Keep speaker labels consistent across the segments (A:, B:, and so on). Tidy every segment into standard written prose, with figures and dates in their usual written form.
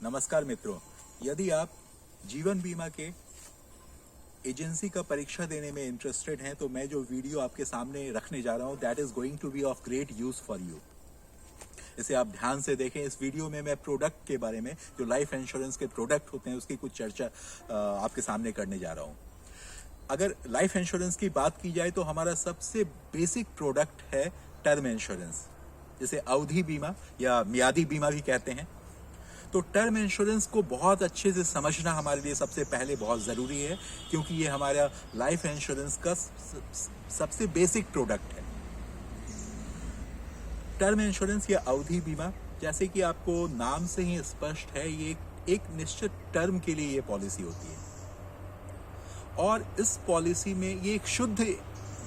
A: नमस्कार मित्रों, यदि आप जीवन बीमा के एजेंसी का परीक्षा देने में इंटरेस्टेड हैं तो मैं जो वीडियो आपके सामने रखने जा रहा हूं that is going to be of great use for you. इसे आप ध्यान से देखें। इस वीडियो में मैं प्रोडक्ट के बारे में, जो लाइफ इंश्योरेंस के प्रोडक्ट होते हैं, उसकी कुछ चर्चा आपके सामने करने जा रहा हूं। अगर लाइफ इंश्योरेंस की बात की जाए तो हमारा सबसे बेसिक प्रोडक्ट है टर्म इंश्योरेंस, जिसे अवधि बीमा या मियादी बीमा भी कहते हैं। तो टर्म इंश्योरेंस को बहुत अच्छे से समझना हमारे लिए सबसे पहले बहुत ज़रूरी है, क्योंकि ये हमारा लाइफ इंश्योरेंस का सबसे बेसिक प्रोडक्ट है। टर्म इंश्योरेंस या अवधि बीमा, जैसे कि आपको नाम से ही स्पष्ट है, ये एक निश्चित टर्म के लिए ये पॉलिसी होती है और इस पॉलिसी में ये एक शुद्ध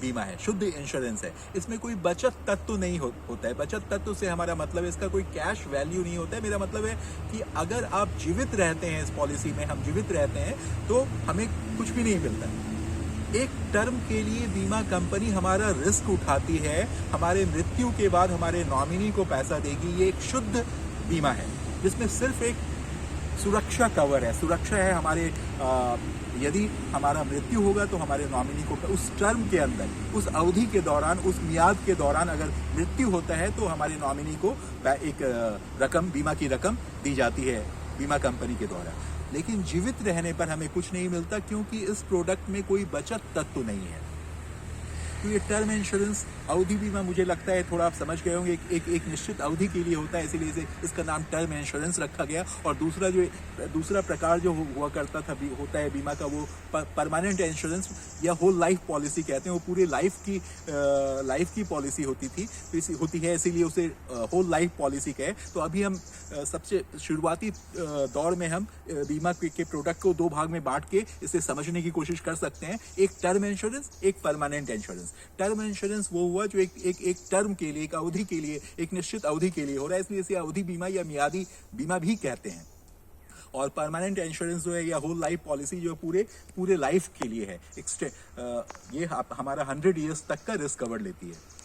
A: बीमा है, शुद्ध इंश्योरेंस है। इसमें कोई बचत तत्व नहीं होता है। बचत तत्व से हमारा मतलब है इसका कोई कैश वैल्यू नहीं होता है। मेरा मतलब है कि अगर आप जीवित रहते हैं, इस पॉलिसी में हम जीवित रहते हैं, तो हमें कुछ भी नहीं मिलता। एक टर्म के लिए बीमा कंपनी हमारा रिस्क उठाती है, हमारे मृत्यु के बाद हमारे नॉमिनी को पैसा देगी। ये एक शुद्ध बीमा है जिसमें सिर्फ एक सुरक्षा कवर है। सुरक्षा है हमारे यदि हमारा मृत्यु होगा तो हमारे नॉमिनी को उस टर्म के अंदर, उस अवधि के दौरान, उस मियाद के दौरान अगर मृत्यु होता है तो हमारे नॉमिनी को एक रकम, बीमा की रकम दी जाती है बीमा कंपनी के द्वारा। लेकिन जीवित रहने पर हमें कुछ नहीं मिलता, क्योंकि इस प्रोडक्ट में कोई बचत तत्व नहीं है। तो ये टर्म इंश्योरेंस, अवधि बीमा, मुझे लगता है थोड़ा आप समझ गए होंगे, एक निश्चित अवधि के लिए होता है, इसीलिए इसका नाम टर्म इंश्योरेंस रखा गया। और दूसरा प्रकार जो हुआ करता था, होता है बीमा का, वो परमानेंट इंश्योरेंस या होल लाइफ पॉलिसी कहते हैं। वो पूरे लाइफ की पॉलिसी होती है, इसीलिए उसे होल लाइफ पॉलिसी कहे। तो अभी हम सबसे शुरुआती दौर में हम बीमा के प्रोडक्ट को दो भाग में बांट के इसे समझने की कोशिश कर सकते हैं। एक टर्म इंश्योरेंस, एक परमानेंट इंश्योरेंस। टर्म इंश्योरेंस वो हुआ जो एक टर्म के लिए, एक अवधि के लिए, एक निश्चित अवधि के लिए हो रहा है, इसलिए इसे अवधि बीमा या मियादी बीमा भी कहते हैं। और परमानेंट इंश्योरेंस जो है या होल लाइफ पॉलिसी जो पूरे लाइफ के लिए है, ये हमारा 100 ईयर्स तक का रिस्क कवर लेती है।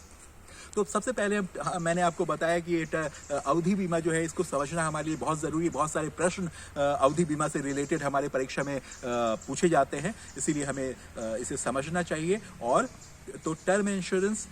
A: तो सबसे पहले मैंने आपको बताया कि अवधि बीमा जो है, इसको समझना हमारे लिए बहुत ज़रूरी है। बहुत सारे प्रश्न अवधि बीमा से रिलेटेड हमारे परीक्षा में पूछे जाते हैं, इसीलिए हमें इसे समझना चाहिए। और तो टर्म इंश्योरेंस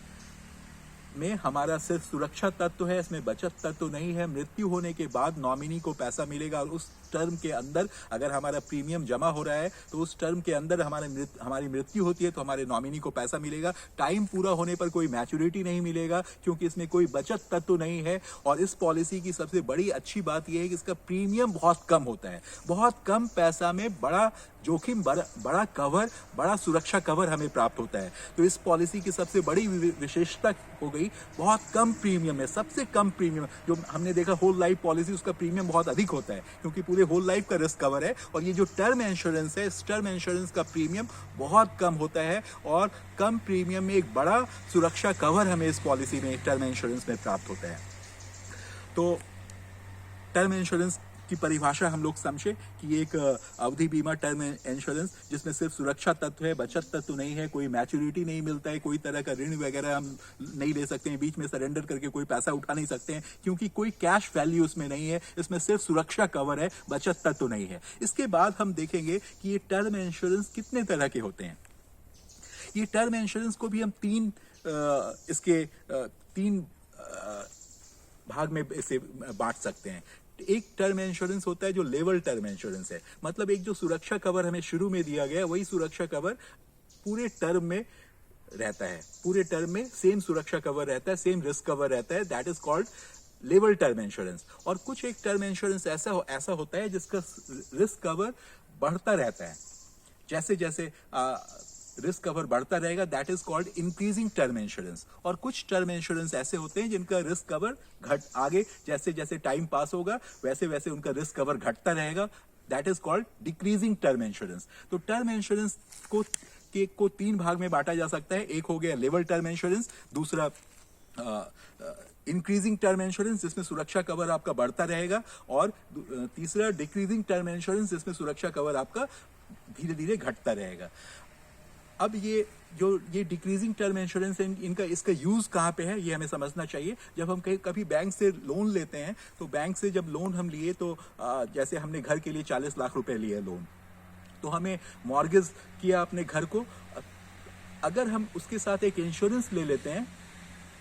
A: में हमारा सिर्फ सुरक्षा तत्व है, इसमें बचत तत्व नहीं है। मृत्यु होने के बाद नॉमिनी को पैसा मिलेगा और उस टर्म के अंदर अगर हमारा प्रीमियम जमा हो रहा है तो उस टर्म के अंदर हमारी मृत्यु होती है तो हमारे नॉमिनी को पैसा मिलेगा। टाइम पूरा होने पर कोई मैच्योरिटी नहीं मिलेगा, क्योंकि इसमें कोई बचत तत्व नहीं है। और इस पॉलिसी की सबसे बड़ी अच्छी बात यह है कि इसका प्रीमियम बहुत कम होता है। बहुत कम पैसा में बड़ा जोखिम, बड़ा कवर, बड़ा सुरक्षा कवर हमें प्राप्त होता है। तो इस पॉलिसी की सबसे बड़ी विशेषता हो गई बहुत कम प्रीमियम है। सबसे कम प्रीमियम जो हमने देखा होल लाइफ पॉलिसी, उसका प्रीमियम बहुत अधिक होता है, क्योंकि पूरे होल लाइफ का रिस्क कवर है। और ये जो टर्म इंश्योरेंस है, इस टर्म इंश्योरेंस का प्रीमियम बहुत कम होता है और कम प्रीमियम में एक बड़ा सुरक्षा कवर हमें इस पॉलिसी में, टर्म इंश्योरेंस में प्राप्त होता है। तो टर्म इंश्योरेंस की परिभाषा हम लोग समझे कि एक अवधि बीमा, टर्म इंश्योरेंस, जिसमें सिर्फ सुरक्षा तत्व है, बचत तत्व नहीं है, कोई मैच्योरिटी नहीं मिलता है, कोई तरह का ऋण वगैरह हम नहीं ले सकते हैं, बीच में सरेंडर करके कोई पैसा उठा नहीं सकते हैं, क्योंकि कोई कैश वैल्यू उसमें नहीं है। इसमें सिर्फ सुरक्षा कवर है, बचत तत्व नहीं है। इसके बाद हम देखेंगे कि ये टर्म इंश्योरेंस कितने तरह के होते हैं। ये टर्म इंश्योरेंस को भी हम तीन भाग में इसे बांट सकते हैं। एक टर्म इंश्योरेंस होता है जो लेवल टर्म इंश्योरेंस है, मतलब एक जो सुरक्षा कवर हमें शुरू में दिया गया, वही सुरक्षा कवर पूरे टर्म में रहता है। पूरे टर्म में सेम सुरक्षा कवर रहता है, सेम रिस्क कवर रहता है। That is called level term insurance. और कुछ एक टर्म इंश्योरेंस ऐसा होता है जिसका रिस्क कवर बढ़ता रहता है। जैसे जैसे रिस्क कवर बढ़ता रहेगा, that is called increasing term insurance. और कुछ टर्म इंश्योरेंस ऐसे होते हैं जिनका रिस्क कवर आगे जैसे जैसे टाइम पास होगा वैसे वैसे उनका रिस्क कवर घटता रहेगा, that is called decreasing term insurance. तो टर्म इंश्योरेंस को तीन भाग में बांटा जा सकता है। एक हो गया लेवल टर्म इंश्योरेंस, दूसरा इंक्रीजिंग टर्म इंश्योरेंस जिसमें सुरक्षा कवर आपका बढ़ता रहेगा, और तीसरा डिक्रीजिंग टर्म इंश्योरेंस जिसमें सुरक्षा कवर आपका धीरे धीरे घटता रहेगा। अब ये डिक्रीजिंग टर्म इंश्योरेंस है, इनका इसका यूज कहाँ पे है ये हमें समझना चाहिए। जब हम कभी बैंक से लोन लेते हैं, तो बैंक से जब लोन हम लिए, तो जैसे हमने घर के लिए 40 लाख रुपए लिए लोन, तो हमें मॉर्गेज किया अपने घर को। अगर हम उसके साथ एक इंश्योरेंस ले लेते हैं,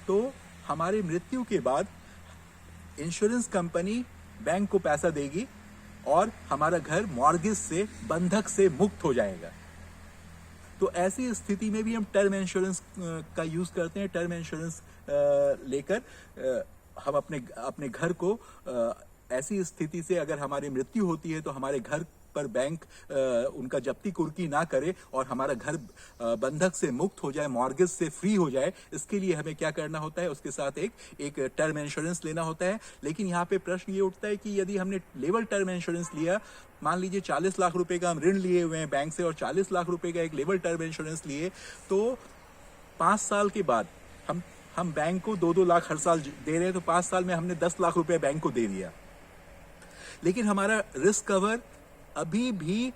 A: तो हमारे मृत्यु के बाद इंश्योरेंस कंपनी बैंक को पैसा देगी और हमारा घर मॉर्गेज से, बंधक से मुक्त हो जाएगा। तो ऐसी स्थिति में भी हम टर्म इंश्योरेंस का यूज करते हैं। टर्म इंश्योरेंस लेकर हम अपने घर को, ऐसी स्थिति से अगर हमारी मृत्यु होती है तो हमारे घर पर बैंक उनका जब्ती कुर्की ना करे और हमारा घर बंधक से मुक्त हो जाए, मॉर्गेज से फ्री हो जाए। इसके लिए हमें क्या करना होता है, उसके साथ एक टर्म इंश्योरेंस लेना होता है। लेकिन यहाँ पे प्रश्न ये उठता है कि यदि हमने लेवल टर्म इंश्योरेंस लिया, मान लीजिए 40 लाख रुपए का हम ऋण लिए हुए हैं बैंक से और 40 लाख रुपए का एक लेवल टर्म इंश्योरेंस लिए, तो 5 साल के बाद हम बैंक को 2-2 लाख हर साल दे रहे हैं, तो 5 साल में हमने 10 लाख रुपए बैंक को दे दिया। लेकिन हमारा रिस्क कवर अभी भी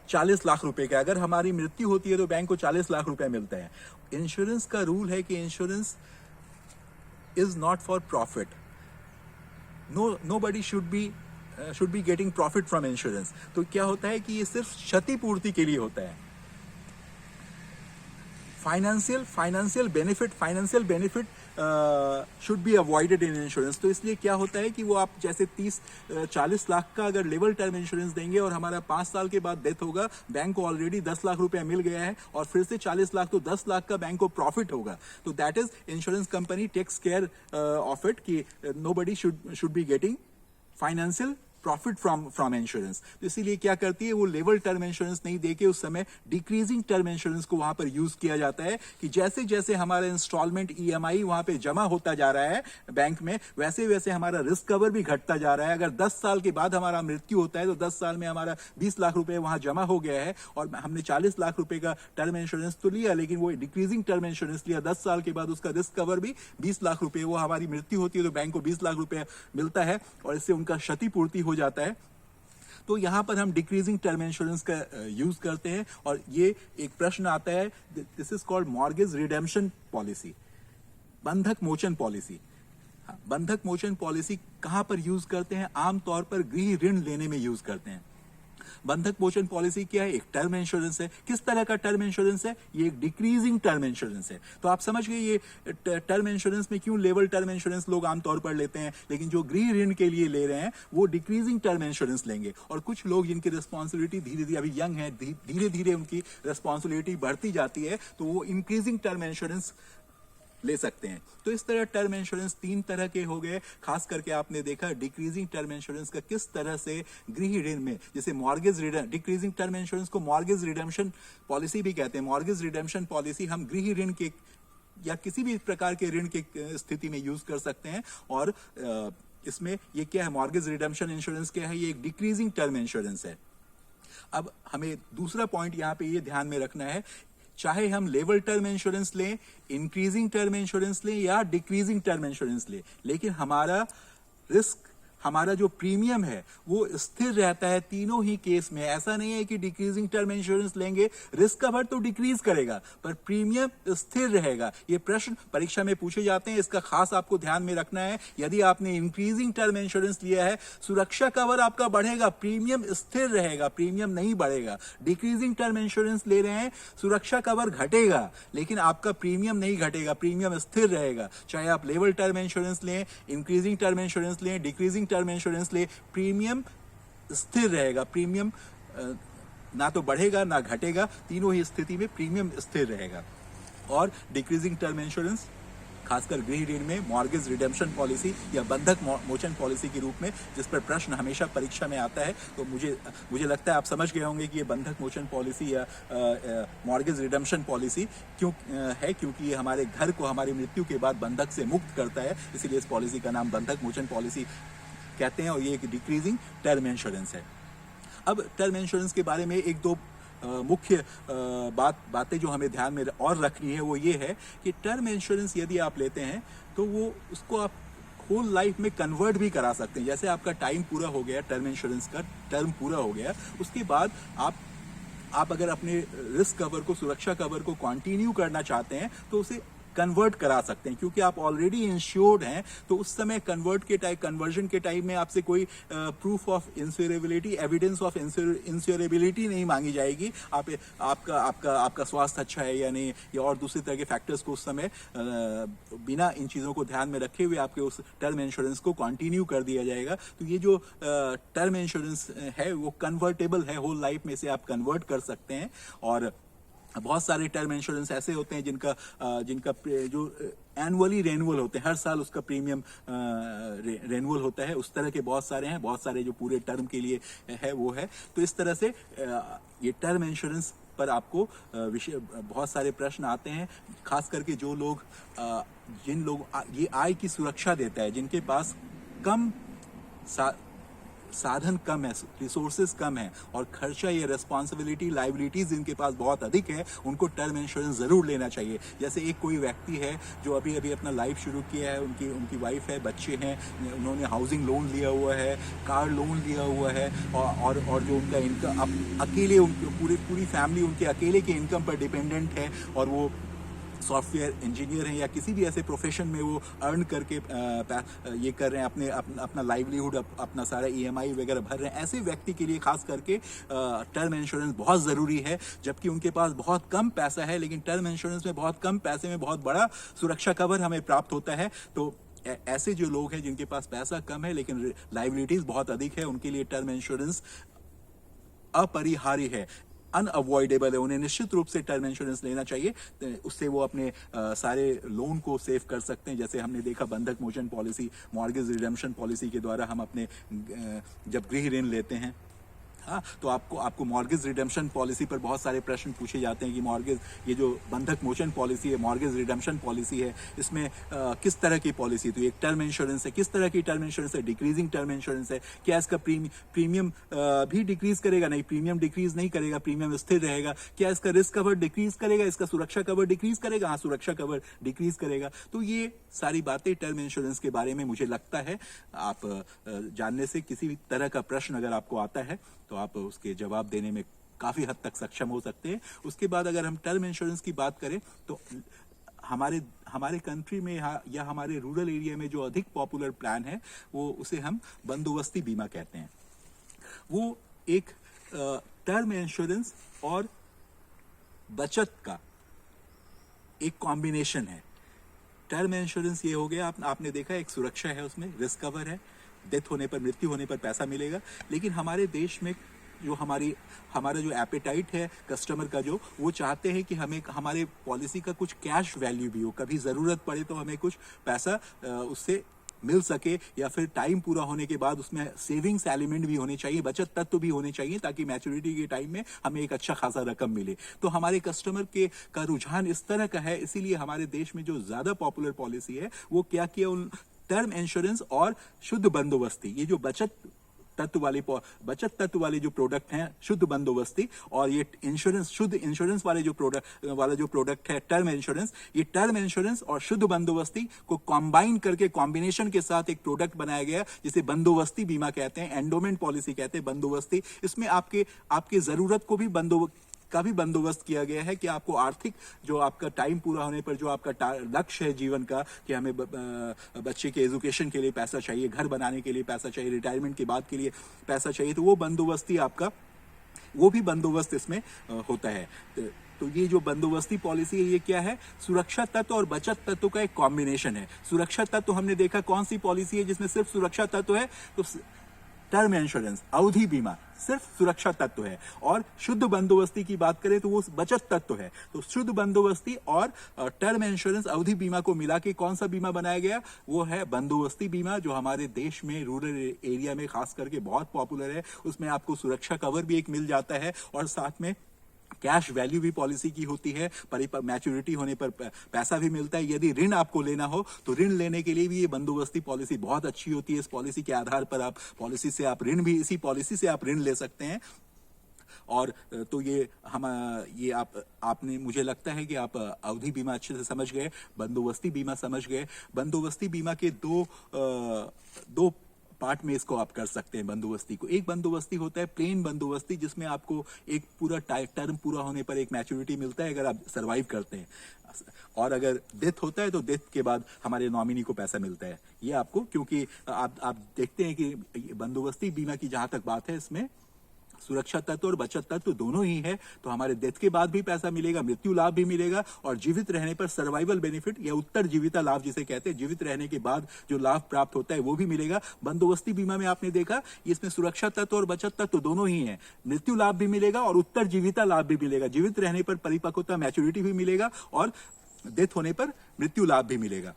A: 40 लाख रुपए का। अगर हमारी मृत्यु होती है तो बैंक को 40 लाख रुपए मिलते हैं। इंश्योरेंस का रूल है कि insurance is not for profit. Nobody should be getting profit from insurance. तो क्या होता है कि ये सिर्फ क्षतिपूर्ति के लिए होता है। Financial benefit should be avoided in insurance. तो इसलिए क्या होता है कि वो आप जैसे 40 लाख का अगर लेवल टर्म इंश्योरेंस देंगे और हमारा 5 साल के बाद डेथ होगा, बैंक को ऑलरेडी 10 लाख रुपया मिल गया है और फिर से 40 लाख, तो 10 लाख का बैंक को प्रॉफिट होगा। तो that is insurance company takes care of it कि nobody should be getting financial profit from insurance. तो इसीलिए क्या करती है, वो लेवल टर्म इंश्योरेंस नहीं देके उस समय डिक्रीजिंग टर्म इंश्योरेंस को वहां पर यूज किया जाता है कि जैसे जैसे हमारा इंस्टॉलमेंट ईएमआई वहां पे जमा होता जा रहा है बैंक में, वैसे वैसे हमारा रिस्क कवर भी घटता जा रहा है। अगर 10 साल के बाद हमारा मृत्यु होता है तो 10 साल में हमारा 20 लाख रुपए वहां जमा हो गया है और हमने 40 लाख रुपए का टर्म इंश्योरेंस तो लिया, लेकिन वो डिक्रीजिंग टर्म इंश्योरेंस लिया। 10 साल के बाद उसका रिस्क कवर भी 20 लाख रुपए, वो हमारी मृत्यु होती है तो बैंक को 20 लाख रुपए मिलता है और इससे उनका क्षतिपूर्ति हो जाता है। तो यहां पर हम डिक्रीजिंग टर्म इंश्योरेंस का यूज करते हैं और ये एक प्रश्न आता है, this is called mortgage redemption policy, बंधक मोचन पॉलिसी। बंधक मोचन पॉलिसी कहां पर यूज करते हैं? आमतौर पर गृह ऋण लेने में यूज करते हैं। बंधक मोचन पॉलिसी क्या है? एक टर्म इंश्योरेंस है। किस तरह का टर्म इंश्योरेंस है? ये एक डिक्रीजिंग टर्म इंश्योरेंस है। तो आप समझ गए ये टर्म इंश्योरेंस में क्यों लेवल टर्म इंश्योरेंस लोग आमतौर पर लेते हैं, लेकिन जो गृह ऋण के लिए ले रहे हैं वो डिक्रीजिंग टर्म इंश्योरेंस लेंगे। और कुछ लोग जिनकी रिस्पॉन्सिबिलिटी धीरे धीरे, अभी यंग है, धीरे धीरे उनकी रिस्पॉन्सिबिलिटी बढ़ती जाती है, तो वो इंक्रीजिंग टर्म इंश्योरेंस ले सकते हैं। तो इस तरह टर्म इंश्योरेंस 3 तरह के हो गए। खास करके आपने देखा डिक्रीजिंग टर्म इंश्योरेंस का किस तरह से गृह ऋण में, जैसे मॉर्गेज डिक्रीजिंग टर्म इंश्योरेंस को मॉर्गेज रिडेम्पशन पॉलिसी भी कहते हैं। मॉर्गेज रिडेम्पशन पॉलिसी हम गृह ऋण के या किसी भी प्रकार के ऋण की स्थिति में यूज कर सकते हैं। और इसमें ये क्या है, मॉर्गेज रिडेम्पशन इंश्योरेंस क्या है? ये एक डिक्रीजिंग टर्म इंश्योरेंस है। अब हमें दूसरा पॉइंट यहां पे ये ध्यान में रखना है, चाहे हम लेवल टर्म इंश्योरेंस लें, इंक्रीजिंग टर्म इंश्योरेंस लें या डिक्रीजिंग टर्म इंश्योरेंस लें, लेकिन हमारा रिस्क, हमारा जो प्रीमियम है वो स्थिर रहता है तीनों ही केस में। ऐसा नहीं है कि डिक्रीजिंग टर्म इंश्योरेंस लेंगे, रिस्क कवर तो डिक्रीज करेगा पर प्रीमियम स्थिर रहेगा। ये प्रश्न परीक्षा में पूछे जाते हैं, इसका खास आपको ध्यान में रखना है। यदि आपने इंक्रीजिंग टर्म इंश्योरेंस लिया है, सुरक्षा कवर आपका बढ़ेगा, प्रीमियम स्थिर रहेगा, प्रीमियम नहीं बढ़ेगा। डिक्रीजिंग टर्म इंश्योरेंस ले रहे हैं, सुरक्षा कवर घटेगा लेकिन आपका प्रीमियम नहीं घटेगा, प्रीमियम स्थिर रहेगा। चाहे आप लेवल टर्म इंश्योरेंस लें, इंक्रीजिंग टर्म इंश्योरेंस लें, डिक्रीजिंग टर्म इंश्योरेंस ले, प्रीमियम स्थिर रहेगा। प्रीमियम ना तो बढ़ेगा ना घटेगा, तीनों ही स्थिति में प्रीमियम स्थिर रहेगा। और डिक्रीजिंग टर्म इंश्योरेंस खासकर गृह ऋण में मॉर्गेज रिडेम्पशन पॉलिसी या बंधक मोचन पॉलिसी के रूप में, जिस पर प्रश्न हमेशा परीक्षा में आता है, तो मुझे लगता है आप समझ गए होंगे कि ये बंधक मोचन पॉलिसी या मॉर्गेज रिडेम्पशन पॉलिसी क्यों है, क्योंकि ये हमारे घर को हमारी मृत्यु के बाद बंधक से मुक्त करता है, इसीलिए इस पॉलिसी का नाम बंधक मोचन पॉलिसी कहते हैं। और ये एक डिक्रीजिंग टर्म इंश्योरेंस है। अब टर्म इंश्योरेंस के बारे में एक दो मुख्य बातें जो हमें ध्यान में और रखनी है वो ये है कि टर्म इंश्योरेंस यदि आप लेते हैं तो वो उसको आप होल लाइफ में कन्वर्ट भी करा सकते हैं। जैसे आपका टाइम पूरा हो गया, टर्म इंश्योरेंस का टर्म पूरा हो गया, उसके बाद आप आप अगर अपने रिस्क कवर को, सुरक्षा कवर को कंटिन्यू करना चाहते हैं तो उसे कन्वर्ट करा सकते हैं, क्योंकि आप ऑलरेडी इंश्योर्ड हैं। तो उस समय कन्वर्जन के टाइम में आपसे कोई प्रूफ ऑफ इंश्योरेबिलिटी, एविडेंस ऑफ इंश्योरेबिलिटी नहीं मांगी जाएगी। आपका स्वास्थ्य अच्छा है या नहीं, या और दूसरे तरह के फैक्टर्स को उस समय बिना इन चीज़ों को ध्यान में रखे हुए आपके उस टर्म इंश्योरेंस को कंटिन्यू कर दिया जाएगा। तो ये जो टर्म इंश्योरेंस है वो कन्वर्टेबल है, होल लाइफ में से आप कन्वर्ट कर सकते हैं। और बहुत सारे टर्म इंश्योरेंस ऐसे होते हैं जिनका जो एनुअली रेन्यूअल होते हैं, हर साल उसका प्रीमियम रेन्यूअल होता है। उस तरह के बहुत सारे हैं, बहुत सारे जो पूरे टर्म के लिए है वो है। तो इस तरह से ये टर्म इंश्योरेंस पर आपको बहुत सारे प्रश्न आते हैं, खास करके जो लोग जिन लोग ये आय की सुरक्षा देता है, जिनके पास कम साधन कम है, रिसोर्सेज कम है और खर्चा या रेस्पॉन्सिबिलिटी, लाइबिलिटीज इनके पास बहुत अधिक है, उनको टर्म इंश्योरेंस जरूर लेना चाहिए। जैसे एक कोई व्यक्ति है जो अभी अभी अपना लाइफ शुरू किया है, उनकी वाइफ है, बच्चे हैं, उन्होंने हाउसिंग लोन लिया हुआ है, कार लोन लिया हुआ है, और जो उनका इनकम अकेले, पूरी फैमिली उनके अकेले के इनकम पर डिपेंडेंट है, और वो सॉफ्टवेयर इंजीनियर हैं या किसी भी ऐसे प्रोफेशन में वो अर्न करके ये कर रहे हैं, अपना लाइवलीहुड, अपना सारा ईएमआई वगैरह भर रहे हैं। ऐसे व्यक्ति के लिए खास करके टर्म इंश्योरेंस बहुत ज़रूरी है। जबकि उनके पास बहुत कम पैसा है, लेकिन टर्म इंश्योरेंस में बहुत कम पैसे में बहुत बड़ा सुरक्षा कवर हमें प्राप्त होता है। तो ऐसे जो लोग हैं जिनके पास पैसा कम है लेकिन लाइबिलिटीज बहुत अधिक है, उनके लिए टर्म इंश्योरेंस अपरिहार्य है, अनअवॉइडेबल है। उन्हें निश्चित रूप से टर्म इंश्योरेंस लेना चाहिए। उससे वो अपने सारे लोन को सेव कर सकते हैं। जैसे हमने देखा बंधक मोचन पॉलिसी, मॉर्गेज रिडेम्पशन पॉलिसी के द्वारा हम अपने जब गृह ऋण लेते हैं, हाँ, तो आपको मॉर्गेज रिडेम्पशन पॉलिसी पर बहुत सारे प्रश्न पूछे जाते हैं कि मॉर्गेज, ये जो बंधक मोचन पॉलिसी है, मॉर्गेज रिडेम्पशन पॉलिसी है, इसमें किस तरह की पॉलिसी, तो एक टर्म इंश्योरेंस है, किस तरह की टर्म इंश्योरेंस है, डिक्रीजिंग टर्म इंश्योरेंस है, क्या इसका प्रीमियम भी डिक्रीज करेगा? नहीं, प्रीमियम डिक्रीज नहीं करेगा, प्रीमियम स्थिर रहेगा। क्या इसका रिस्क कवर डिक्रीज करेगा? इसका सुरक्षा कवर डिक्रीज करेगा? हाँ, सुरक्षा कवर डिक्रीज करेगा। तो ये सारी बातें टर्म इंश्योरेंस के बारे में मुझे लगता है आप जानने से, किसी भी तरह का प्रश्न अगर आपको आता है तो आप उसके जवाब देने में काफी हद तक सक्षम हो सकते हैं। उसके बाद अगर हम टर्म इंश्योरेंस की बात करें तो हमारे कंट्री में या हमारे रूरल एरिया में जो अधिक पॉपुलर प्लान है वो उसे हम बंदोबस्ती बीमा कहते हैं। वो एक टर्म इंश्योरेंस और बचत का एक कॉम्बिनेशन है। टर्म इंश्योरेंस ये हो गया, आपने देखा, एक सुरक्षा है, उसमें रिस्क कवर है, डेथ होने पर, मृत्यु होने पर पैसा मिलेगा। लेकिन हमारे देश में जो हमारा जो एपेटाइट है कस्टमर का, जो वो चाहते हैं कि हमें हमारे पॉलिसी का कुछ कैश वैल्यू भी हो, कभी ज़रूरत पड़े तो हमें कुछ पैसा उससे मिल सके, या फिर टाइम पूरा होने के बाद उसमें सेविंग्स एलिमेंट भी होने चाहिए, बचत तत्व भी होने चाहिए, ताकि मैच्योरिटी के टाइम में हमें एक अच्छा खासा रकम मिले। तो हमारे कस्टमर का रुझान इस तरह का है, इसीलिए हमारे देश में जो ज़्यादा पॉपुलर पॉलिसी है वो क्या किया, उन टर्म इंश्योरेंस और शुद्ध बंदोबस्ती, ये जो बचत तत्व वाले जो प्रोडक्ट हैं, शुद्ध बंदोबस्ती, और ये इंश्योरेंस, शुद्ध इंश्योरेंस वाले जो प्रोडक्ट है टर्म इंश्योरेंस, ये टर्म इंश्योरेंस और शुद्ध बंदोबस्ती को कंबाइन करके, कॉम्बिनेशन के साथ एक प्रोडक्ट बनाया गया जिसे बंदोबस्ती बीमा कहते हैं, एंडोमेंट पॉलिसी कहते हैं। बंदोबस्ती, इसमें आपके जरूरत को भी बंदोबस्त किया गया है कि आपको आर्थिक, जो आपका टाइम पूरा होने पर जो आपका लक्ष्य है जीवन का, कि हमें बच्चे के एजुकेशन के लिए पैसा चाहिए, घर बनाने के लिए पैसा चाहिए, रिटायरमेंट के बाद के लिए पैसा चाहिए, तो वो बंदोबस्ती वो भी बंदोबस्त इसमें होता है। तो ये जो बंदोबस्ती पॉलिसी है, ये क्या है, सुरक्षा तत्व और बचत तत्व का एक कॉम्बिनेशन है। सुरक्षा तत्व हमने देखा कौन सी पॉलिसी है जिसमें सिर्फ सुरक्षा तत्व है, तो टर्म इंश्योरेंस, अवधि बीमा सिर्फ सुरक्षा तत्व है। और शुद्ध बंदोबस्ती की बात करें तो वो बचत तत्व है। तो शुद्ध बंदोबस्ती और टर्म इंश्योरेंस, अवधि बीमा को मिला के कौन सा बीमा बनाया गया, वो है बंदोबस्ती बीमा, जो हमारे देश में रूरल एरिया में खास करके बहुत पॉपुलर है। उसमें आपको सुरक्षा कवर भी एक मिल जाता है और साथ में कैश वैल्यू भी पॉलिसी की होती है, मैच्योरिटी होने पर पैसा भी मिलता है। यदि ऋण आपको लेना हो तो ऋण लेने के लिए भी ये बंदोबस्ती पॉलिसी बहुत अच्छी होती है। इस पॉलिसी के आधार पर इसी पॉलिसी से आप ऋण ले सकते हैं। और तो आपने, मुझे लगता है कि आप अवधि बीमा अच्छे से समझ गए, बंदोबस्ती बीमा समझ गए। बंदोबस्ती बीमा के दो पार्ट में इसको आप कर सकते हैं बंदोबस्ती को। एक बंदोबस्ती होता है प्लेन बंदोबस्ती, जिसमें आपको एक पूरा टर्म पूरा होने पर एक मैच्योरिटी मिलता है अगर आप सरवाइव करते हैं, और अगर डेथ होता है तो डेथ के बाद हमारे नॉमिनी को पैसा मिलता है। ये आपको, क्योंकि आप देखते हैं कि बंदोबस्ती बीमा की जहां तक बात है, इसमें सुरक्षा तत्व और बचत तत्व दोनों ही है, तो हमारे डेथ के बाद भी पैसा मिलेगा, मृत्यु लाभ भी मिलेगा, और जीवित रहने पर सर्वाइवल बेनिफिट या उत्तर जीविता लाभ जिसे कहते हैं, जीवित रहने के बाद जो लाभ प्राप्त होता है वो भी मिलेगा। बंदोबस्ती बीमा में आपने देखा इसमें सुरक्षा तत्व और बचत तत्व दोनों ही है, मृत्यु लाभ भी मिलेगा और उत्तर जीविता लाभ भी मिलेगा, जीवित रहने पर परिपक्वता मैच्योरिटी भी मिलेगा और डेथ होने पर मृत्यु लाभ भी मिलेगा।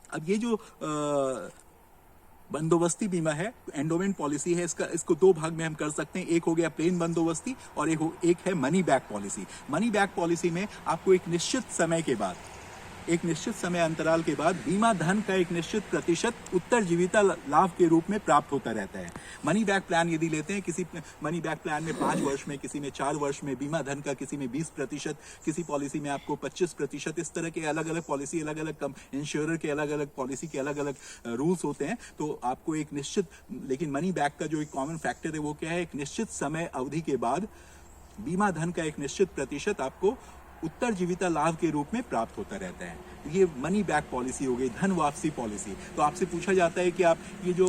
A: अब ये जो बंदोबस्ती बीमा है, एंडोमेंट पॉलिसी है, इसको दो भाग में हम कर सकते हैं। एक हो गया प्लेन बंदोबस्ती और एक है money back policy. Money back policy में आपको एक निश्चित समय के बाद, एक निश्चित समय अंतराल के बाद बीमा धन का एक निश्चित प्रतिशत उत्तर जीविता लाभ के रूप में प्राप्त होता रहता है। मनी बैक प्लान यदि लेते हैं, किसी मनी बैक प्लान में 5 वर्ष में, किसी में 4 वर्ष में बीमा धन का, किसी में 20%, किसी पॉलिसी में आपको 25%, इस तरह के अलग अलग पॉलिसी, अलग अलग इंश्योरर के अलग अलग पॉलिसी के अलग अलग रूल्स होते हैं। तो आपको एक निश्चित, लेकिन मनी बैक का जो एक कॉमन फैक्टर है वो क्या है, एक निश्चित समय अवधि के बाद बीमा धन का एक निश्चित प्रतिशत आपको उत्तर जीविता लाभ के रूप में प्राप्त होता रहता है। ये मनी बैक पॉलिसी हो गई, धन वापसी पॉलिसी। तो आपसे पूछा जाता है कि आप ये जो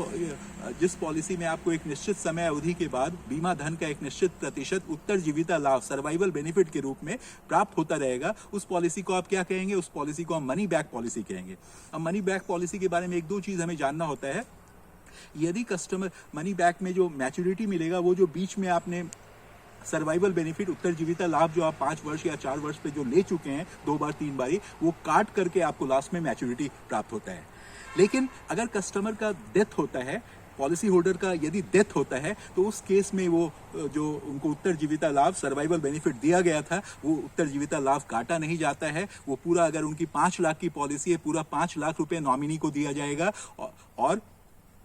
A: जिस पॉलिसी में आपको एक निश्चित समय अवधि के बाद बीमा धन का एक निश्चित प्रतिशत उत्तर जीविता लाभ, सर्वाइवल बेनिफिट के रूप में प्राप्त होता रहेगा, उस पॉलिसी को आप क्या कहेंगे? उस पॉलिसी को हम मनी बैक पॉलिसी कहेंगे। अब मनी बैक पॉलिसी के बारे में एक दो चीज हमें जानना होता है। यदि कस्टमर मनी बैक में जो मैच्योरिटी मिलेगा, वो जो बीच में आपने सर्वाइवल बेनिफिट, उत्तर जीविता लाभ जो आप 5 वर्ष या 4 वर्ष पे जो ले चुके हैं 2 बार 3 बारी, वो काट करके आपको लास्ट में मैच्योरिटी प्राप्त होता है। लेकिन अगर कस्टमर का डेथ होता है, पॉलिसी होल्डर का यदि डेथ होता है, तो उस केस में वो जो उनको उत्तर जीविता लाभ, सर्वाइवल बेनिफिट दिया गया था, वो उत्तर जीविता लाभ काटा नहीं जाता है। वो पूरा, अगर उनकी 5 लाख की पॉलिसी है, पूरा 5 लाख रुपए नॉमिनी को दिया जाएगा, और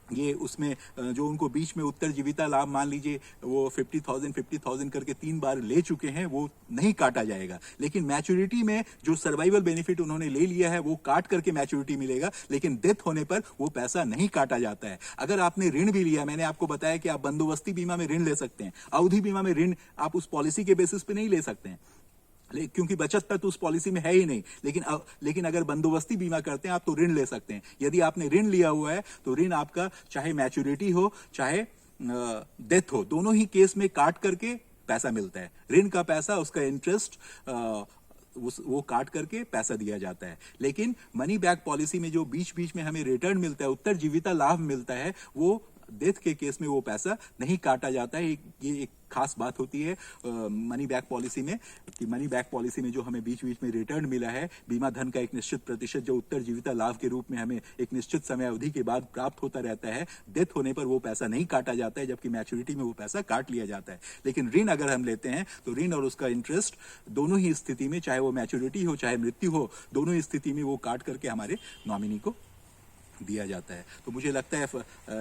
A: ये उसमें जो उनको बीच में उत्तर जीविता लाभ, मान लीजिए वो 50,000 करके 3 बार ले चुके हैं, वो नहीं काटा जाएगा। लेकिन मैच्योरिटी में जो सर्वाइवल बेनिफिट उन्होंने ले लिया है वो काट करके मैच्योरिटी मिलेगा, लेकिन डेथ होने पर वो पैसा नहीं काटा जाता है। अगर आपने ऋण भी लिया, मैंने आपको बताया कि आप बंदोबस्ती बीमा में ऋण ले सकते हैं, अवधि बीमा में ऋण आप उस पॉलिसी के बेसिस पे नहीं ले सकते हैं, क्योंकि बचत तत्व उस पॉलिसी में है ही नहीं। लेकिन अगर बंदोबस्ती बीमा करते हैं आप, तो ऋण ले सकते हैं। यदि आपने ऋण लिया हुआ है तो ऋण आपका चाहे मैच्योरिटी हो चाहे डेथ हो, दोनों ही केस में काट करके पैसा मिलता है। ऋण का पैसा, उसका इंटरेस्ट वो काट करके पैसा दिया जाता है। लेकिन मनी बैक पॉलिसी में जो बीच बीच में हमें रिटर्न मिलता है, उत्तर जीविता लाभ मिलता है, वो डेथ के केस में वो पैसा नहीं काटा जाता है। ये एक खास बात होती है मनी बैक पॉलिसी में, कि मनी बैक पॉलिसी में जो हमें बीच बीच में रिटर्न मिला है, बीमा धन का एक निश्चित प्रतिशत जो उत्तर जीविता लाभ के रूप में हमें एक निश्चित समय अवधि के बाद प्राप्त होता रहता है, डेथ होने पर वो पैसा नहीं काटा जाता है, जबकि मैच्योरिटी में वो पैसा काट लिया जाता है। लेकिन ऋण अगर हम लेते हैं तो ऋण और उसका इंटरेस्ट दोनों ही स्थिति में, चाहे वो मैच्योरिटी हो चाहे मृत्यु हो, दोनों ही स्थिति में वो काट करके हमारे नॉमिनी को दिया जाता है। तो मुझे लगता है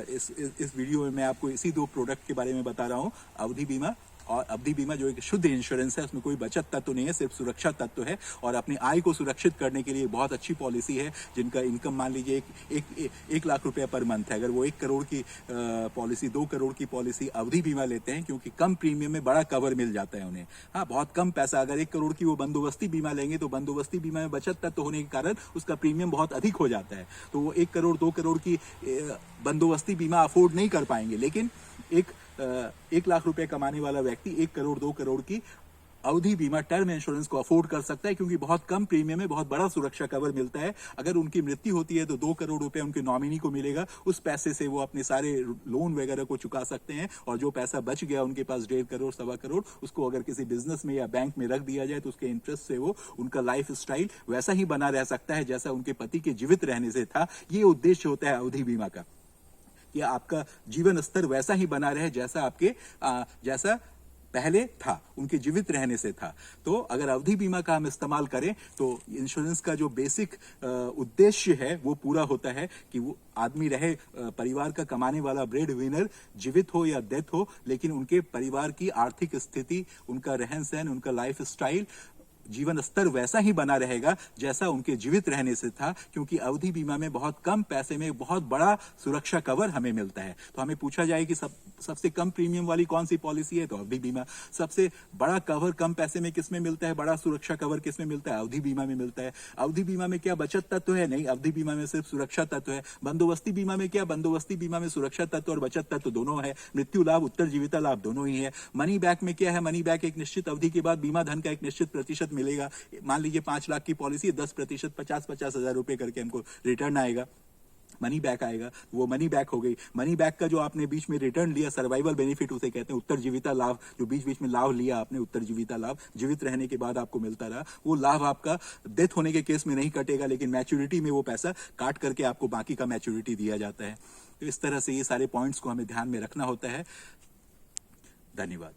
A: इस वीडियो में मैं आपको इसी 2 प्रोडक्ट के बारे में बता रहा हूं, अवधि बीमा और अवधि बीमा जो एक शुद्ध इंश्योरेंस है, उसमें कोई बचत तत्व नहीं है, सिर्फ सुरक्षा तत्व है, और अपनी आय को सुरक्षित करने के लिए बहुत अच्छी पॉलिसी है। जिनका इनकम मान लीजिए 1 लाख रुपया पर मंथ है, अगर वो 1 करोड़ की पॉलिसी, 2 करोड़ की पॉलिसी अवधि बीमा लेते हैं, क्योंकि कम प्रीमियम में बड़ा कवर मिल जाता है उन्हें। हाँ, बहुत कम पैसा। अगर 1 करोड़ की वो बंदोबस्ती बीमा लेंगे तो बंदोबस्ती बीमा में बचत तत्व होने के कारण उसका प्रीमियम बहुत अधिक हो जाता है, तो वो 1 करोड़ 2 करोड़ की बंदोबस्ती बीमा अफोर्ड नहीं कर पाएंगे। लेकिन 1 लाख रुपए कमाने वाला व्यक्ति 1 करोड़ 2 करोड़ की अवधि बीमा, टर्म इंश्योरेंस को अफोर्ड कर सकता है, क्योंकि बहुत कम प्रीमियम में बहुत बड़ा सुरक्षा कवर मिलता है। अगर उनकी मृत्यु होती है तो 2 करोड़ रुपए उनके नॉमिनी को मिलेगा, उस पैसे से वो अपने सारे लोन वगैरह को चुका सकते हैं, और जो पैसा बच गया उनके पास 1.5 करोड़ 1.25 करोड़, उसको अगर किसी बिजनेस में या बैंक में रख दिया जाए तो उसके इंटरेस्ट से वो उनका लाइफ स्टाइल वैसा ही बना रह सकता है जैसा उनके पति के जीवित रहने से था। ये उद्देश्य होता है अवधि बीमा का, कि आपका जीवन स्तर वैसा ही बना रहे जैसा पहले था, उनके जीवित रहने से था। तो अगर अवधि बीमा का हम इस्तेमाल करें तो इंश्योरेंस का जो बेसिक उद्देश्य है वो पूरा होता है, कि वो आदमी रहे, परिवार का कमाने वाला ब्रेड विनर, जीवित हो या डेथ हो, लेकिन उनके परिवार की आर्थिक स्थिति, उनका रहन सहन, उनका लाइफ स्टाइल जीवन स्तर वैसा ही बना रहेगा जैसा उनके जीवित रहने से था, क्योंकि अवधि बीमा में बहुत कम पैसे में बहुत बड़ा सुरक्षा कवर हमें मिलता है। तो हमें पूछा जाए कि सबसे कम प्रीमियम वाली कौन सी पॉलिसी है, तो अवधि बीमा। सबसे बड़ा कवर कम पैसे में किसमें मिलता है, बड़ा सुरक्षा कवर किसमें मिलता है, अवधि बीमा में मिलता है। अवधि बीमा में क्या बचत तत्व है, नहीं, अवधि बीमा में सिर्फ सुरक्षा तत्व है। बंदोबस्ती बीमा में क्या, बंदोबस्ती बीमा में सुरक्षा तत्व और बचत तत्व दोनों है। मृत्यु लाभ, उत्तरजीविता लाभ दोनों ही है। मनी बैक में क्या है, मनी बैक एक निश्चित अवधि के बाद बीमा धन का एक निश्चित प्रतिशत मिलेगा। मान लीजिए 5 लाख की पॉलिसी है, 10% 50 हजार रुपए करके हमको रिटर्न आएगा, मनी बैक आएगा, वो मनी बैक हो गई। मनी बैक का जो आपने बीच में रिटर्न लिया, सर्वाइवल बेनिफिट उसे कहते हैं। उत्तरजीविता लाभ, जो बीच बीच में लाभ लिया आपने, उत्तरजीविता लाभ जीवित रहने के बाद आपको मिलता रहा, वो लाभ आपका डेथ होने के केस में नहीं कटेगा, लेकिन मैच्योरिटी में वो पैसा काट करके आपको बाकी का मैच्योरिटी दिया जाता है। तो इस तरह से ये सारे पॉइंट्स को हमें ध्यान में रखना होता है। धन्यवाद।